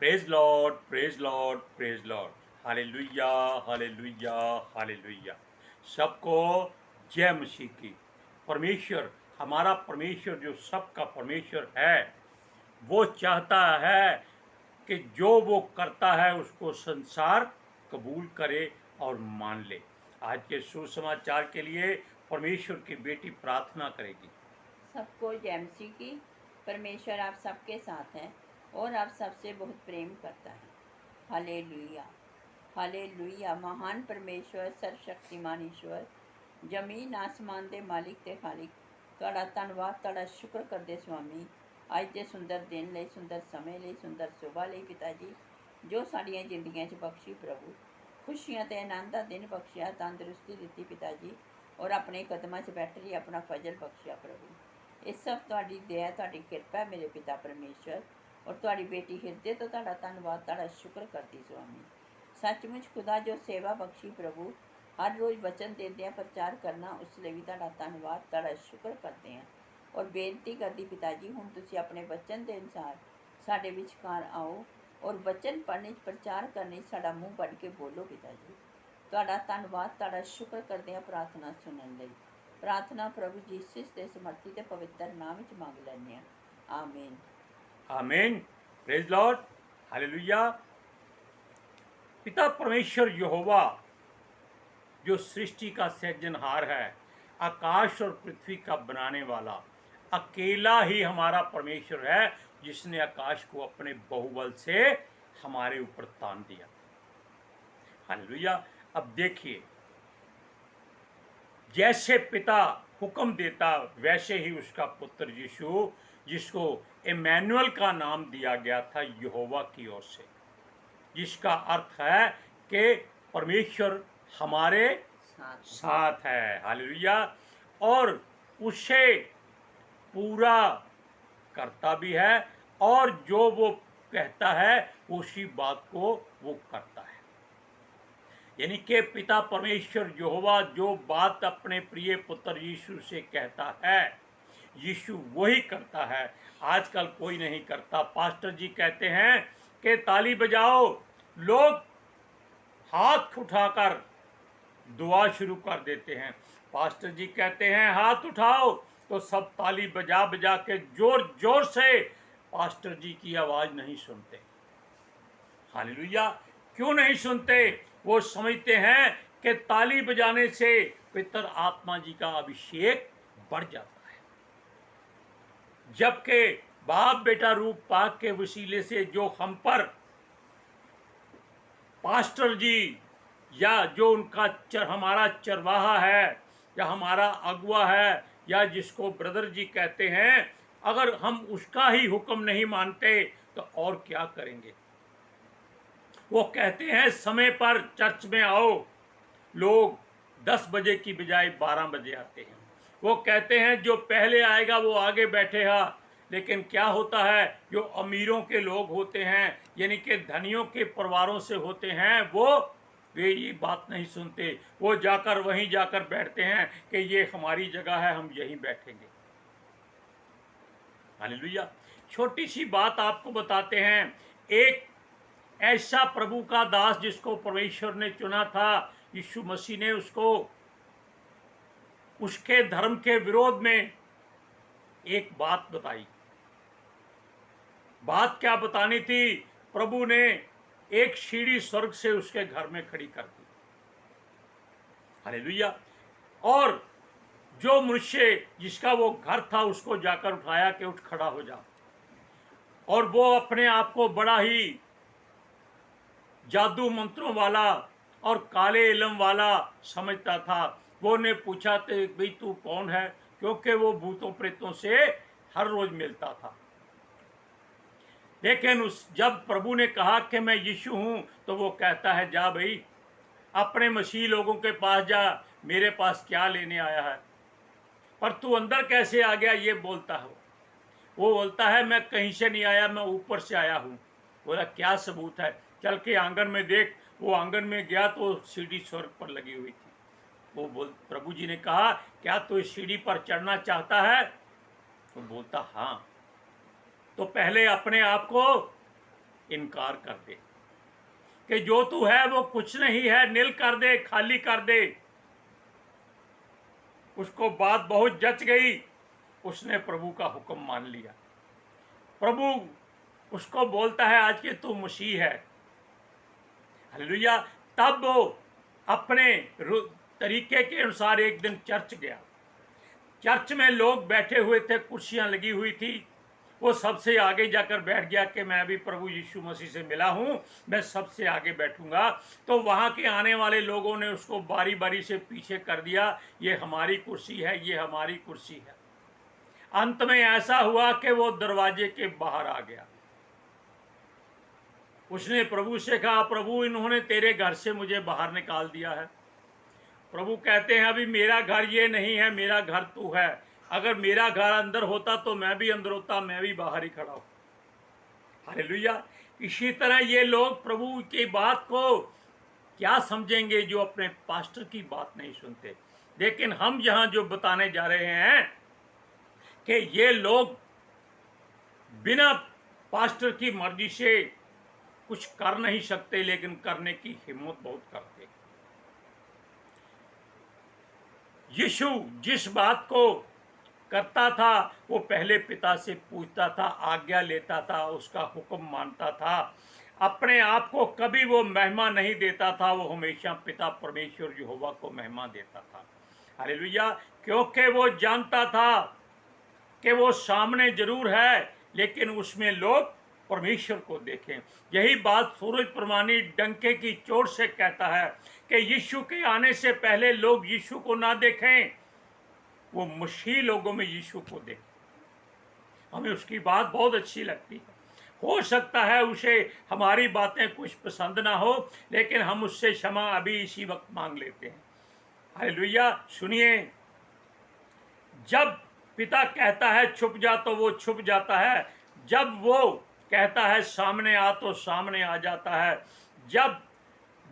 Praise Lord, praise Lord, praise Lord. Hallelujah, hallelujah, hallelujah. सबको जय मसीह की। परमेश्वर, हमारा परमेश्वर जो सबका परमेश्वर है, वो चाहता है कि जो वो करता है उसको संसार कबूल करे और मान ले। आज के सुसमाचार के लिए परमेश्वर की बेटी प्रार्थना करेगी। सबको जय मसीह की। परमेश्वर आप सबके साथ हैं और आप सबसे बहुत प्रेम करता है। Hallelujah, hallelujah. महान परमेश्वर, सर्वशक्तिमान ईश्वर, जमीन आसमान दे मालिक ते खालिक, तुहाड़ा धन्नवाद, तुहाड़ा शुक्र करदे स्वामी अज दे सुंदर दिन लई, सुंदर समय लई, सुंदर सुबह लई पिता जी, जो साड़ियां जिंदगियां च बख्शी प्रभु। खुशियां ते आनंद दा दिन बख्शिया, तंदुरुस्ती दित्ती पिता जी, और अपने कदमां च बैठ रही अपना फजल बख्शिया प्रभु। इस सब तुहाड़ी दया, तुहाड़ी किरपा है मेरे पिता परमेश्वर, और तुहाड़ी बेटी हिरदे तो तुहाड़ा धन्नवाद, तुहाड़ा शुक्र करती स्वामी। सचमुच खुदा जो सेवा बख्शी प्रभु, हर रोज़ वचन देंदे प्रचार करना, उस लिए भी तुहाड़ा धन्नवाद, तुहाड़ा शुक्र करते हैं और बेनती करती पिता जी, हुण तुसीं अपने वचन के अनुसार साडे विचकार आओ और वचन पढ़ने प्रचार करने साडा मूँह बढ़ के बोलो पिता जी। तुहाड़ा धन्नवाद, तुहाड़ा शुक्र करते हैं प्रार्थना सुनने लई। प्रार्थना प्रभु जीसस के समर्थी ते पवित्र नाम विच मंग लैंदे हां, आमीन। आमीन। Praise Lord, hallelujah. पिता परमेश्वर यहोवा जो सृष्टि का सृजनहार है, आकाश और पृथ्वी का बनाने वाला, अकेला ही हमारा परमेश्वर है, जिसने आकाश को अपने बहुबल से हमारे ऊपर तान दिया। हालेलुया। अब देखिए, जैसे पिता हुक्म देता वैसे ही उसका पुत्र यीशु, जिसको इमैनुअल का नाम दिया गया था यहोवा की ओर से, जिसका अर्थ है कि परमेश्वर हमारे साथ है। हालेलुया। और उसे पूरा करता भी है, और जो वो कहता है उसी बात को वो करता है। यानी कि पिता परमेश्वर यहोवा जो बात अपने प्रिय पुत्र यीशु से कहता है, यीशु वही करता है। आजकल कोई नहीं करता। पास्टर जी कहते हैं कि ताली बजाओ, लोग हाथ उठाकर दुआ शुरू कर देते हैं। पास्टर जी कहते हैं हाथ उठाओ, तो सब ताली बजा बजा के जोर जोर से पास्टर जी की आवाज नहीं सुनते। हालेलुया। क्यों नहीं सुनते? वो समझते हैं कि ताली बजाने से पवित्र आत्मा जी का अभिषेक बढ़ जाता है, जबकि बाप बेटा रूप पाक के वसीले से जो हम पर पास्टर जी या जो उनका हमारा चरवाहा है, या हमारा अगुआ है, या जिसको ब्रदर जी कहते हैं, अगर हम उसका ही हुक्म नहीं मानते तो और क्या करेंगे? वो कहते हैं समय पर चर्च में आओ, लोग 10 बजे की बजाय 12 बजे आते हैं। वो कहते हैं जो पहले आएगा वो आगे बैठेगा, लेकिन क्या होता है, जो अमीरों के लोग होते हैं, यानी कि धनियों के परिवारों से होते हैं, वे ये बात नहीं सुनते। वो जाकर वहीं जाकर बैठते हैं कि ये हमारी जगह है, हम यहीं बैठेंगे। हालेलुया। छोटी सी बात आपको बताते हैं। एक ऐसा प्रभु का दास जिसको परमेश्वर ने चुना था, यीशु मसीह ने उसको उसके धर्म के विरोध में एक बात बताई। बात क्या बतानी थी? प्रभु ने एक सीढ़ी स्वर्ग से उसके घर में खड़ी कर दी। हालेलुया। और जो मनुष्य जिसका वो घर था, उसको जाकर उठाया कि उठ खड़ा हो जा। और वो अपने आप को बड़ा ही जादू मंत्रों वाला और काले इलम वाला समझता था। वो ने पूछा तो भाई तू कौन है, क्योंकि वो भूतों प्रेतों से हर रोज मिलता था। लेकिन जब प्रभु ने कहा कि मैं यीशु हूं, तो वो कहता है जा भाई अपने मसीह लोगों के पास जा, मेरे पास क्या लेने आया है? पर तू अंदर कैसे आ गया, ये बोलता है। वो बोलता है मैं कहीं से नहीं आया, मैं ऊपर से आया हूँ। बोला क्या सबूत है? चल के आंगन में देख। वो आंगन में गया तो सीढ़ी स्वर्ग पर लगी हुई थी। वो प्रभु जी ने कहा क्या तू इस सीढ़ी पर चढ़ना चाहता है? तो बोलता हाँ। तो पहले अपने आप को इनकार कर दे कि जो तू है वो कुछ नहीं है, नील कर दे, खाली कर दे। उसको बात बहुत जच गई, उसने प्रभु का हुक्म मान लिया। प्रभु उसको बोलता है आज के तू मसीह है। हालेलुया। तब वो अपने तरीके के अनुसार एक दिन चर्च गया। चर्च में लोग बैठे हुए थे, कुर्सियां लगी हुई थी। वो सबसे आगे जाकर बैठ गया कि मैं भी प्रभु यीशु मसीह से मिला हूं, मैं सबसे आगे बैठूंगा। तो वहां के आने वाले लोगों ने उसको बारी बारी से पीछे कर दिया, ये हमारी कुर्सी है, ये हमारी कुर्सी है। अंत में ऐसा हुआ कि वो दरवाजे के बाहर आ गया। उसने प्रभु से कहा, प्रभु इन्होंने तेरे घर से मुझे बाहर निकाल दिया है। प्रभु कहते हैं अभी मेरा घर ये नहीं है, मेरा घर तू है। अगर मेरा घर अंदर होता तो मैं भी अंदर होता, मैं भी बाहर ही खड़ा हूं। हालेलुया। इसी तरह ये लोग प्रभु की बात को क्या समझेंगे जो अपने पास्टर की बात नहीं सुनते। लेकिन हम यहां जो बताने जा रहे हैं कि ये लोग बिना पास्टर की मर्जी से कुछ कर नहीं सकते, लेकिन करने की हिम्मत बहुत करते। यीशु जिस बात को करता था वो पहले पिता से पूछता था, आज्ञा लेता था, उसका हुक्म मानता था। अपने आप को कभी वो महिमा नहीं देता था, वो हमेशा पिता परमेश्वर यहोवा को महिमा देता था। हालेलुया। क्योंकि वो जानता था कि वो सामने जरूर है, लेकिन उसमें लोग परमेश्वर को देखें। यही बात सूरज प्रमाणी डंके की चोट से कहता है कि यीशु के आने से पहले लोग यीशु को ना देखें, वो मसीह लोगों में यीशु को देखें। हमें उसकी बात बहुत अच्छी लगती है। हो सकता है उसे हमारी बातें कुछ पसंद ना हो, लेकिन हम उससे क्षमा अभी इसी वक्त मांग लेते हैं। हालेलुया। सुनिए, जब पिता कहता है छुप जा तो वो छुप जाता है। जब वो कहता है सामने आ तो सामने आ जाता है। जब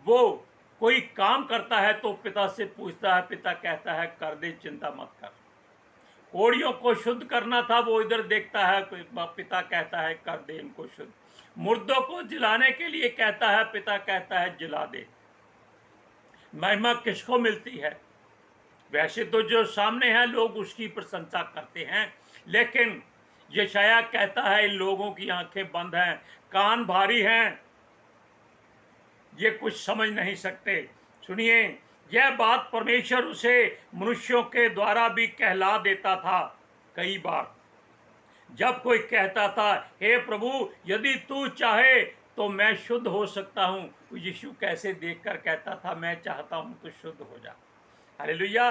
वो कोई काम करता है तो पिता से पूछता है, पिता कहता है कर दे, चिंता मत कर। कोड़ियों को शुद्ध करना था, वो इधर देखता है, पिता कहता है कर दे इनको शुद्ध। मुर्दों को जिलाने के लिए कहता है, पिता कहता है जिला दे। महिमा किसको मिलती है? वैसे तो जो सामने है लोग उसकी प्रशंसा करते हैं, लेकिन यशाया कहता है इन लोगों की आंखें बंद हैं, कान भारी हैं, ये कुछ समझ नहीं सकते। सुनिए, यह बात परमेश्वर उसे मनुष्यों के द्वारा भी कहला देता था। कई बार जब कोई कहता था हे प्रभु यदि तू चाहे तो मैं शुद्ध हो सकता हूँ, तो यीशु कैसे देखकर कहता था मैं चाहता हूँ तो शुद्ध हो जा। हालेलुया।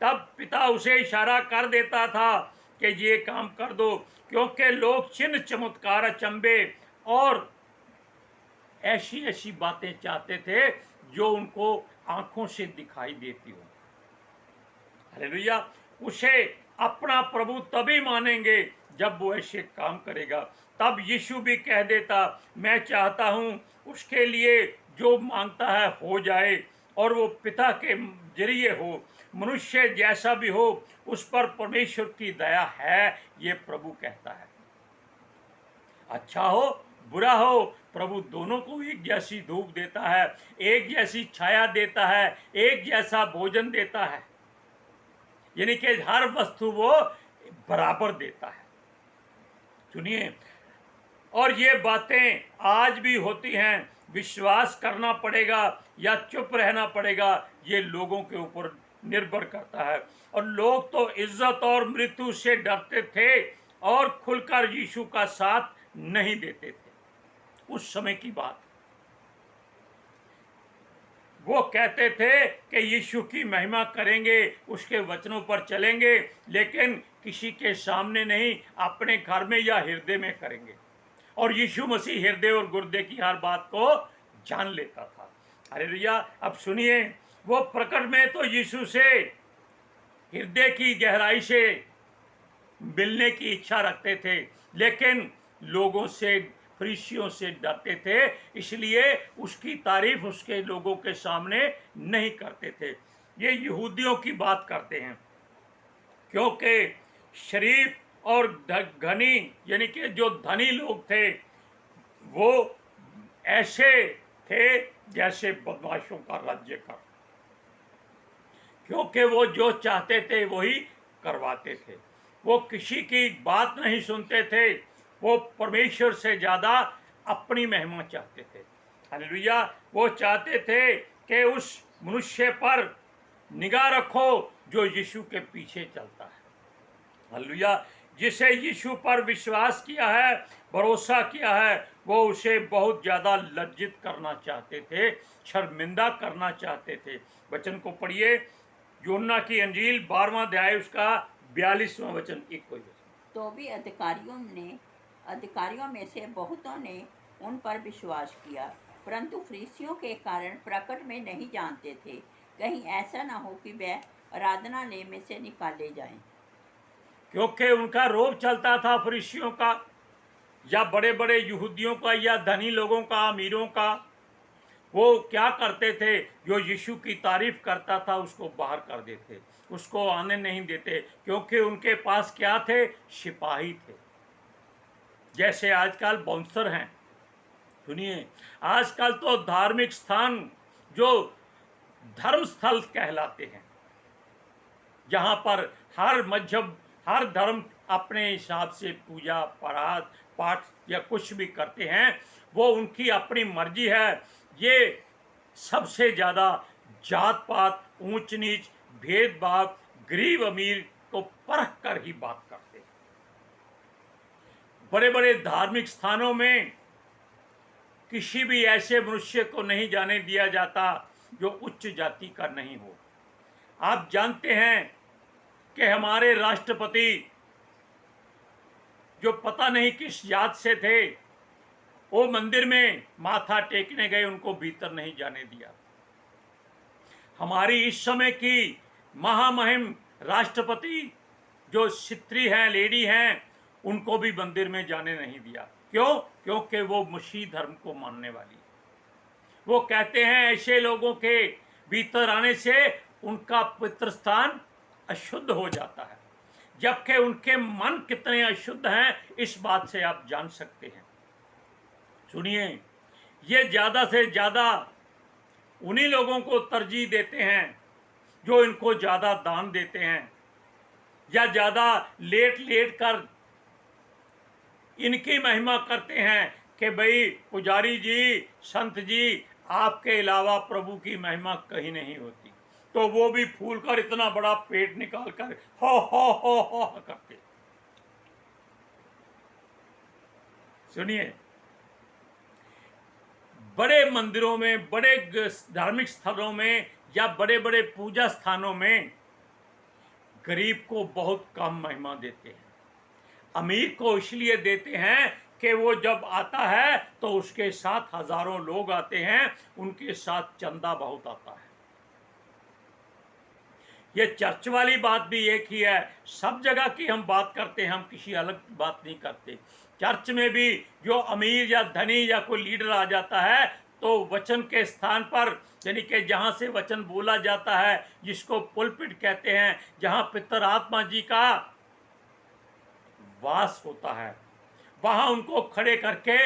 तब पिता उसे इशारा कर देता था कि ये काम कर दो, क्योंकि लोग चिन्ह चमत्कार अचंबे और ऐसी ऐसी बातें चाहते थे जो उनको आंखों से दिखाई देती हो। हालेलुया। उसे अपना प्रभु तभी मानेंगे जब वो ऐसे काम करेगा। तब यीशु भी कह देता मैं चाहता हूँ उसके लिए जो मांगता है हो जाए, और वो पिता के जरिए हो, मनुष्य जैसा भी हो उस पर परमेश्वर की दया है, ये प्रभु कहता है। अच्छा हो बुरा हो, प्रभु दोनों को एक जैसी धूप देता है, एक जैसी छाया देता है, एक जैसा भोजन देता है, यानी कि हर वस्तु वो बराबर देता है। सुनिए, और ये बातें आज भी होती हैं। विश्वास करना पड़ेगा या चुप रहना पड़ेगा, ये लोगों के ऊपर निर्भर करता है। और लोग तो इज्जत और मृत्यु से डरते थे और खुलकर यीशु का साथ नहीं देते थे। उस समय की बात, वो कहते थे कि यीशु की महिमा करेंगे, उसके वचनों पर चलेंगे, लेकिन किसी के सामने नहीं, अपने घर में या हृदय में करेंगे। और यीशु मसीह हृदय और गुर्दे की हर बात को जान लेता था। हालेलुया। अब सुनिए, वो प्रकट में तो यीशु से हृदय की गहराई से मिलने की इच्छा रखते थे, लेकिन लोगों से, फरीसियों से डरते थे, इसलिए उसकी तारीफ उसके लोगों के सामने नहीं करते थे। ये यहूदियों की बात करते हैं, क्योंकि शरीफ और घनी यानी कि जो धनी लोग थे वो ऐसे थे जैसे बदमाशों का राज्य कर, क्योंकि वो जो चाहते थे वही करवाते थे। वो किसी की बात नहीं सुनते थे, वो परमेश्वर से ज़्यादा अपनी महिमा चाहते थे। हालेलुया। वो चाहते थे कि उस मनुष्य पर निगाह रखो जो यीशु के पीछे चलता है। हालेलुया। जिसे यीशु पर विश्वास किया है, भरोसा किया है, वो उसे बहुत ज़्यादा लज्जित करना चाहते थे, शर्मिंदा करना चाहते थे। वचन को पढ़िए, यूहन्ना की अंजील 12वां अध्याय उसका 42वां वचन, एक कोई वचन। तो भी अधिकारियों में से बहुतों ने उन पर विश्वास किया, परंतु फरीसियों के कारण प्रकट में नहीं जानते थे, कहीं ऐसा ना हो कि वह आराधनालय में से निकाले जाएं। क्योंकि उनका रोब चलता था फरीसियों का, या बड़े बड़े यहूदियों का, या धनी लोगों का, अमीरों का। वो क्या करते थे, जो यीशु की तारीफ करता था उसको बाहर कर देते, उसको आने नहीं देते, क्योंकि उनके पास क्या थे, सिपाही थे। जैसे आजकल बाउंसर हैं। सुनिए, आजकल तो धार्मिक स्थान जो धर्म स्थल कहलाते हैं, जहाँ पर हर मजहब, हर धर्म अपने हिसाब से पूजा पाठ या कुछ भी करते हैं, वो उनकी अपनी मर्जी है। ये सबसे ज़्यादा जात पात, ऊंच नीच, भेदभाव, गरीब अमीर को परख कर ही बात करते हैं। बड़े बड़े धार्मिक स्थानों में किसी भी ऐसे मनुष्य को नहीं जाने दिया जाता जो उच्च जाति का नहीं हो। आप जानते हैं कि हमारे राष्ट्रपति जो पता नहीं किस जात से थे, वो मंदिर में माथा टेकने गए, उनको भीतर नहीं जाने दिया। हमारी इस समय की महामहिम राष्ट्रपति जो स्त्री हैं, लेडी हैं, उनको भी मंदिर में जाने नहीं दिया। क्यों? क्योंकि वो मसीह धर्म को मानने वाली। वो कहते हैं ऐसे लोगों के भीतर आने से उनका पवित्र स्थान अशुद्ध हो जाता है, जबकि उनके मन कितने अशुद्ध हैं इस बात से आप जान सकते हैं। सुनिए, ये ज़्यादा से ज़्यादा उन्हीं लोगों को तरजीह देते हैं जो इनको ज़्यादा दान देते हैं, या ज़्यादा लेट कर इनकी महिमा करते हैं कि भाई पुजारी जी, संत जी, आपके अलावा प्रभु की महिमा कहीं नहीं होती। तो वो भी फूल कर इतना बड़ा पेट निकाल कर हो करते। सुनिए, बड़े मंदिरों में, बड़े धार्मिक स्थलों में, या बड़े बड़े पूजा स्थानों में गरीब को बहुत कम महिमा देते हैं। अमीर को इसलिए देते हैं कि वो जब आता है तो उसके साथ हजारों लोग आते हैं, उनके साथ चंदा बहुत आता है। ये चर्च वाली बात भी एक ही है, सब जगह की हम बात करते हैं, हम किसी अलग बात नहीं करते। चर्च में भी जो अमीर या धनी या कोई लीडर आ जाता है, तो वचन के स्थान पर, यानी कि जहाँ से वचन बोला जाता है, जिसको पुलपिट कहते हैं, जहाँ पितर आत्मा जी का वास होता है, वहाँ उनको खड़े करके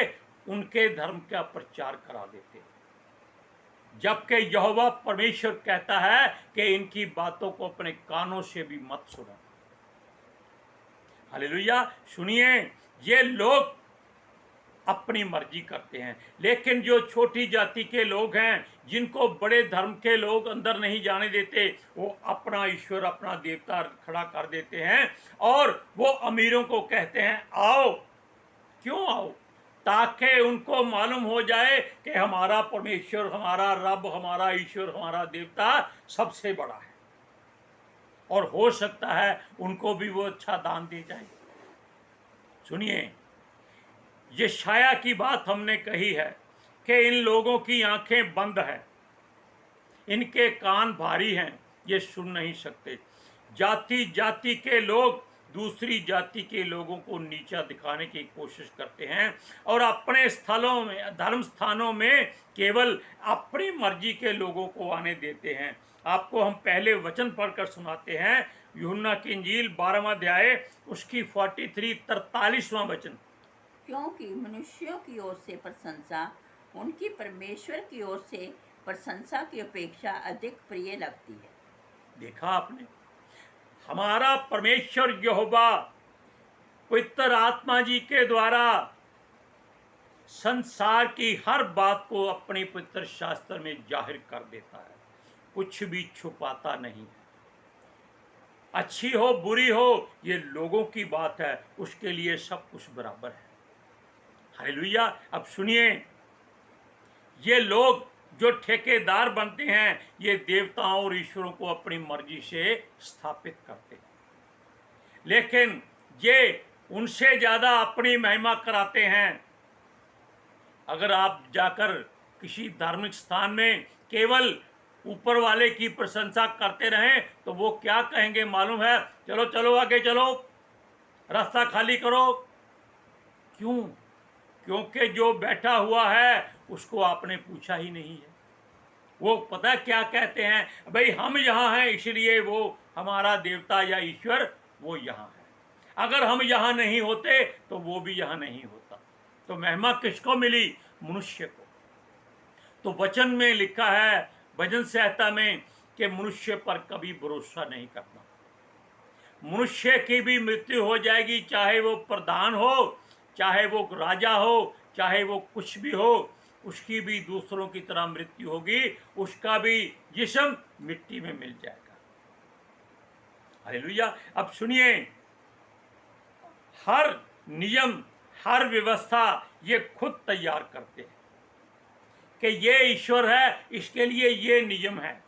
उनके धर्म का प्रचार करा देते हैं। जबकि यहोवा परमेश्वर कहता है कि इनकी बातों को अपने कानों से भी मत सुनो। हालेलुया। सुनिए, ये लोग अपनी मर्जी करते हैं, लेकिन जो छोटी जाति के लोग हैं, जिनको बड़े धर्म के लोग अंदर नहीं जाने देते, वो अपना ईश्वर, अपना देवता खड़ा कर देते हैं, और वो अमीरों को कहते हैं आओ। क्यों आओ? ताकि उनको मालूम हो जाए कि हमारा परमेश्वर, हमारा रब, हमारा ईश्वर, हमारा देवता सबसे बड़ा है, और हो सकता है उनको भी वो अच्छा दान दे जाए। सुनिए, यशाया की बात हमने कही है कि इन लोगों की आंखें बंद हैं, इनके कान भारी हैं, ये सुन नहीं सकते। जाति जाति के लोग दूसरी जाति के लोगों को नीचा दिखाने की कोशिश करते हैं, और अपने स्थलों में, धर्म स्थानों में केवल अपनी मर्जी के लोगों को आने देते हैं। आपको हम पहले वचन पढ़कर सुनाते हैं, यूहन्ना की इंजील 12वां अध्याय उसकी 43-43वां वचन। क्योंकि मनुष्यों की ओर से प्रशंसा उनकी परमेश्वर की ओर से प्रशंसा की अपेक्षा अधिक प्रिय लगती है। देखा आपने, हमारा परमेश्वर यहोवा पवित्र आत्मा जी के द्वारा संसार की हर बात को अपने पवित्र शास्त्र में जाहिर कर देता है, कुछ भी छुपाता नहीं है। अच्छी हो बुरी हो ये लोगों की बात है, उसके लिए सब कुछ बराबर है। हालेलुया। अब सुनिए, ये लोग जो ठेकेदार बनते हैं ये देवताओं और ईश्वरों को अपनी मर्जी से स्थापित करते हैं, लेकिन ये उनसे ज्यादा अपनी महिमा कराते हैं। अगर आप जाकर किसी धार्मिक स्थान में केवल ऊपर वाले की प्रशंसा करते रहें तो वो क्या कहेंगे मालूम है? चलो चलो आगे चलो, रास्ता खाली करो। क्यों? क्योंकि जो बैठा हुआ है उसको आपने पूछा ही नहीं है। वो पता क्या कहते हैं? भाई हम यहाँ हैं इसलिए वो हमारा देवता या ईश्वर वो यहाँ है। अगर हम यहाँ नहीं होते तो वो भी यहाँ नहीं होता। तो महिमा किसको मिली? मनुष्य को। तो वचन में लिखा है, भजन संहिता में, कि मनुष्य पर कभी भरोसा नहीं करना। मनुष्य की भी मृत्यु हो जाएगी, चाहे वो प्रधान हो, चाहे वो राजा हो, चाहे वो कुछ भी हो, उसकी भी दूसरों की तरह मृत्यु होगी, उसका भी जिस्म मिट्टी में मिल जाएगा। हालेलुया। अब सुनिए, हर नियम हर व्यवस्था ये खुद तैयार करते हैं कि ये ईश्वर है इसके लिए ये नियम है,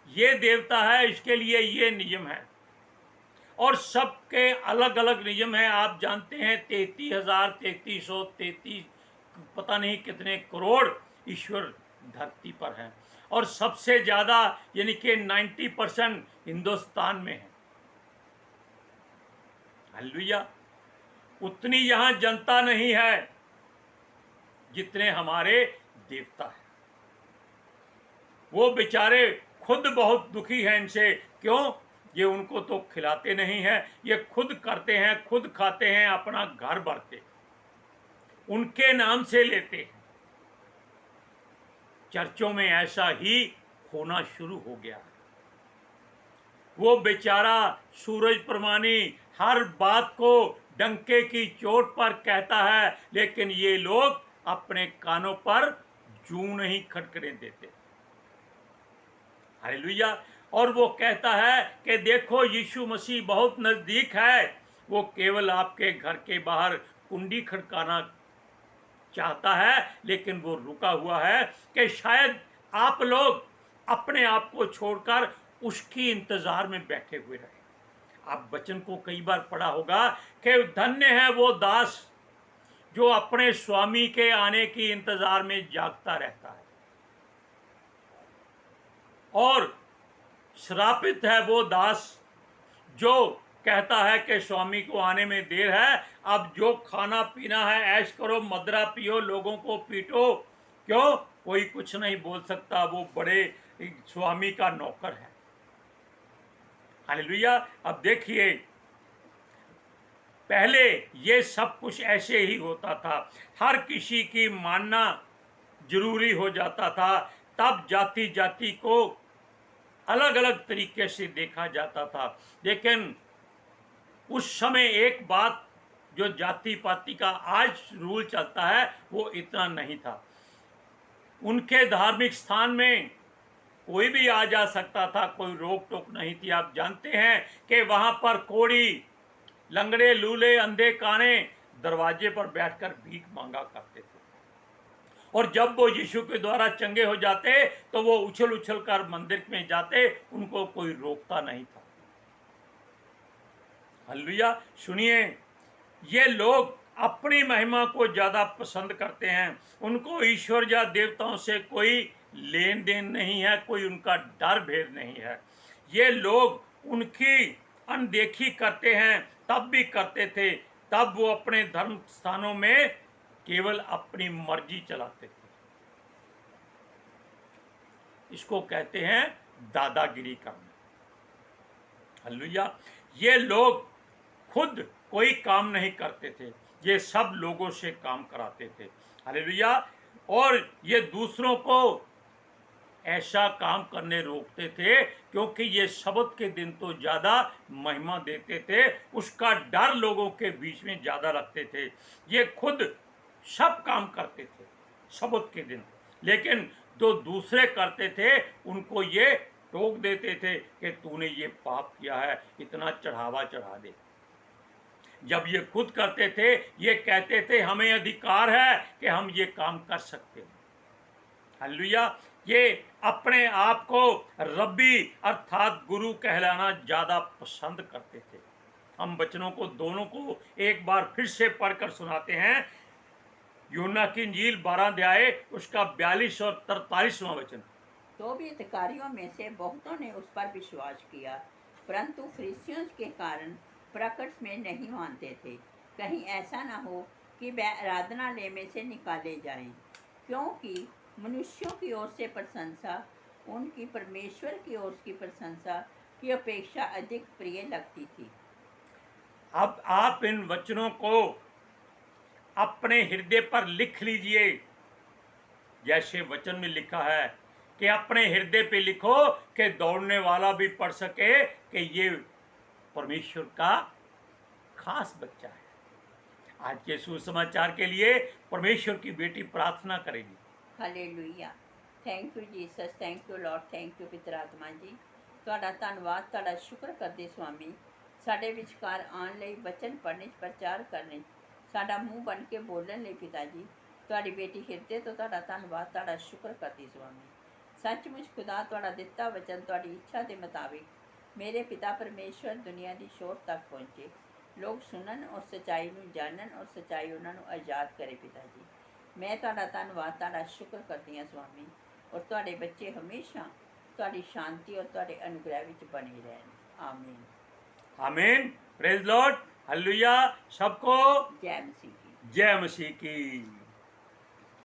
ये देवता है इसके लिए ये नियम है, और सबके अलग अलग नियम हैं। आप जानते हैं 33,3333 पता नहीं कितने करोड़ ईश्वर धरती पर हैं, और सबसे ज्यादा यानी कि 90% हिंदुस्तान में है। हालेलुया। उतनी यहां जनता नहीं है जितने हमारे देवता हैं। वो बेचारे खुद बहुत दुखी हैं इनसे। क्यों? ये उनको तो खिलाते नहीं हैं, ये खुद करते हैं, खुद खाते हैं, अपना घर भरते, उनके नाम से लेते हैं। चर्चों में ऐसा ही होना शुरू हो गया है। वो बेचारा सूरज प्रमाणी हर बात को डंके की चोट पर कहता है, लेकिन ये लोग अपने कानों पर जूं नहीं खटकने देते। हालेलुया। और वो कहता है कि देखो यीशु मसीह बहुत नजदीक है। वो केवल आपके घर के बाहर कुंडी खड़काना चाहता है, लेकिन वो रुका हुआ है कि शायद आप लोग अपने आप को छोड़कर उसकी इंतजार में बैठे हुए रहे। आप वचन को कई बार पढ़ा होगा कि धन्य है वो दास जो अपने स्वामी के आने की इंतजार में जागता रहता है, और श्रापित है वो दास जो कहता है कि स्वामी को आने में देर है, अब जो खाना पीना है ऐश करो, मदरा पियो, लोगों को पीटो। क्यों? कोई कुछ नहीं बोल सकता, वो बड़े स्वामी का नौकर है। हालेलुया। अब देखिए, पहले ये सब कुछ ऐसे ही होता था, हर किसी की मानना जरूरी हो जाता था। तब जाति जाति को अलग अलग तरीके से देखा जाता था। लेकिन उस समय एक बात जो जाति पाति का आज रूल चलता है वो इतना नहीं था। उनके धार्मिक स्थान में कोई भी आ जा सकता था, कोई रोक टोक नहीं थी। आप जानते हैं कि वहां पर कोढ़ी, लंगड़े, लूले, अंधे, काने दरवाजे पर बैठकर भीख मांगा करते थे, और जब वो यीशु के द्वारा चंगे हो जाते तो वो उछल उछल कर मंदिर में जाते, उनको कोई रोकता नहीं था। हालेलुया। सुनिए, ये लोग अपनी महिमा को ज्यादा पसंद करते हैं। उनको ईश्वर या देवताओं से कोई लेन देन नहीं है, कोई उनका डर भेद नहीं है। ये लोग उनकी अनदेखी करते हैं, तब भी करते थे। तब वो अपने धर्म स्थानों में केवल अपनी मर्जी चलाते थे। इसको कहते हैं दादागिरी करना। हालेलुया। ये लोग खुद कोई काम नहीं करते थे। ये सब लोगों से काम कराते थे। हालेलुया। और ये दूसरों को ऐसा काम करने रोकते थे, क्योंकि ये शब्द के दिन तो ज़्यादा महिमा देते थे, उसका डर लोगों के बीच में ज़्यादा रखते थे। ये खुद सब काम करते थे शब्द के दिन, लेकिन जो दूसरे करते थे उनको ये टोक देते थे कि तूने ये पाप किया है, इतना चढ़ावा चढ़ा दे। जब ये खुद करते थे, ये कहते थे हमें अधिकार है कि हम ये काम कर सकते हैं। हालेलुया। ये अपने आप को रब्बी अर्थात गुरु कहलाना ज़्यादा पसंद करते थे। हम वचनों को दोनों को एक बार फिर से पढ़कर सुनाते हैं। यूहन्ना की इंजील 12 अध्याय उसका 42 और 43वां वचन। तो भी अधिकारियों में से बहुतों ने उस पर विश्वास किया, परंतु फरीसियों के कारण प्रकट में नहीं मानते थे, कहीं ऐसा न हो कि वे आराधनालय में से निकाले जाएं, क्योंकि मनुष्यों की ओर से प्रशंसा उनकी परमेश्वर की ओर की प्रशंसा की अपेक्षा अधिक प्रिय लगती थी। अब आप इन वचनों को अपने हृदय पर लिख लीजिए, जैसे वचन में लिखा है कि अपने हृदय पे लिखो कि दौड़ने वाला भी पढ़ सके कि ये परमेश्वर का खास बच्चा है। आज के सुसमाचार के लिए परमेश्वर की बेटी प्रार्थना करेगी। Hallelujah. Thank you Jesus, thank you Lord, thank you पिता आत्मा जी। ਤੁਹਾਡਾ ਧੰਨਵਾਦ, ਤੁਹਾਡਾ ਸ਼ੁਕਰ ਕਰਦੇ ਸੁਆਮੀ, ਸਾਡੇ ਵਿਚਕਾਰ ਆਉਣ ਲਈ, ਵਚਨ ਪੜ੍ਹਨੇ 'ਚ, ਪ੍ਰਚਾਰ ਕਰਨੇ 'ਚ, ਸਾਡਾ ਮੂੰਹ ਬਣ ਕੇ ਬੋਲਣ ਲਈ ਪਿਤਾ ਜੀ। ਤੁਹਾਡੀ ਬੇਟੀ ਹਿਰਦੇ ਤੋਂ ਤੁਹਾਡਾ ਧੰਨਵਾਦ, ਤੁਹਾਡਾ ਸ਼ੁਕਰ ਕਰਦੀ ਸੁਆਮੀ। ਸੱਚਮੁੱਚ ਖੁਦਾ ਤੁਹਾਡਾ ਦਿੱਤਾ ਵਚਨ ਤੁਹਾਡੀ ਇੱਛਾ ਦੇ ਮੁਤਾबिक ਮੇਰੇ ਪਿਤਾ ਪਰਮੇਸ਼ਵਰ ਦੁਨੀਆ ਦੀ ਛੋਟ ਤੱਕ ਪਹੁੰਚੇ, ਲੋਕ ਸੁਣਨ ਔਰ ਸੱਚਾਈ ਨੂੰ ਜਾਣਨ ਔਰ ਸੱਚਾਈ ਉਹਨਾਂ ਨੂੰ ਆਜ਼ਾਦ ਕਰੇ ਪਿਤਾ ਜੀ। ਮੈਂ ਤੁਹਾਡਾ ਧੰਨਵਾਦ, ਤੁਹਾਡਾ ਸ਼ੁਕਰ ਕਰਦੀ ਹਾਂ ਸੁਆਮੀ। ਔਰ ਤੁਹਾਡੇ ਬੱਚੇ ਹਮੇਸ਼ਾ ਤੁਹਾਡੀ ਸ਼ਾਂਤੀ ਔਰ ਤੁਹਾਡੇ ਅਨੁਗ੍ਰਹਿ ਵਿੱਚ ਬਣੇ ਰਹਿਣ। ਆਮੀਨ। आमीन। Praise Lord. हालेलुया। सबको जय मसीह की। जय मसीह की।